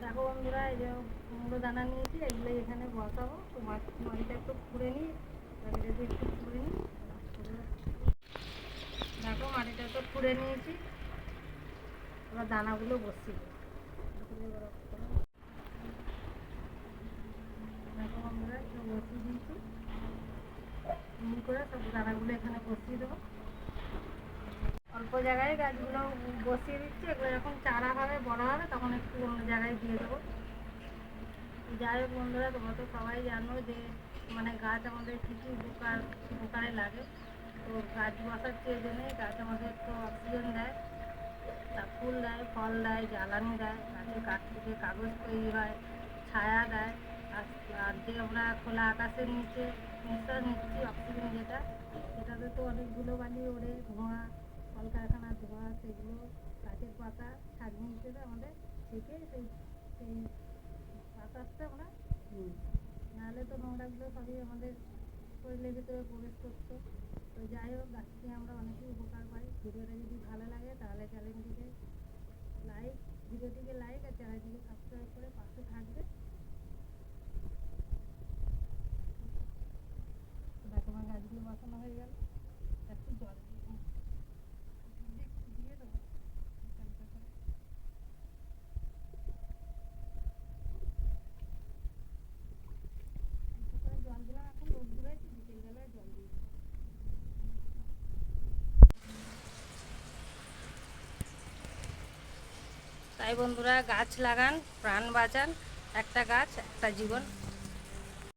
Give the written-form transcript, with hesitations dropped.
দেখো বন্ধুরা, এই যে কুমড়ো দানা নিয়েছি, এগুলো এখানে বসাবো। তো মাটিটা একটু খুঁড়ে নিই, একটু খুঁড়ে নিই। দেখো মাটিটা তো খুঁড়ে নিয়েছি, এবার দানাগুলো বসিয়ে দেবো। দেখো বন্ধুরা, একটু বসিয়ে দিয়েছি, এমনি করে সব দানাগুলো এখানে বসিয়ে দেবো। অল্প জায়গায় গাছগুলো বসিয়ে দিচ্ছি, এগুলো যখন চারা হবে, বড় হবে, তখন একটু অন্য জায়গায় দিয়ে দেবো। যাই হোক বন্ধুরা, তোমরা তো সবাই জানো যে মানে গাছ আমাদের কী কী উপকারে লাগে। তো গাছ বসাচ্ছি এই জন্যই, গাছ আমাদের তো অক্সিজেন দেয়, তা ফুল দেয়, ফল দেয়, জ্বালানি দেয়, গাছের কাঠ থেকে কাগজ তৈরি হয়, ছায়া দেয়। আর যে আমরা খোলা আকাশের নিচে নিঃশ্বাস নিচ্ছি অক্সিজেন, সেটাতে তো অনেক ধুলোবালি ওড়ে, ধোঁয়া, কলকারখানার ধোঁয়া, সেগুলো গাছের পাতা ছাগনি হিসেবে আমাদের থেকে সেই সেই বাতাসটা আমরা নিই। নাহলে তো নোংরাগুলো সবই আমাদের শরীরের ভিতরে প্রবেশ করতো। তো যাই হোক, গাছ থেকে আমরা অনেকেই উপকার পাই। ভিডিওটা যদি ভালো লাগে তাহলে চ্যানেলটিকে লাইক আর চ্যানেলটিকে সাবস্ক্রাইব করে পাশে থাকবে। দেখো আমার গাছগুলো বসানো হয়ে গেল, একটু জল দিয়ে দেবো। জল দিলাম, এখন রোদ্দুর হয়েছে, বিকেলবেলায় জল দিয়ে দেবো। তাই বন্ধুরা, গাছ লাগান, প্রাণ বাঁচান। একটা গাছ একটা জীবন।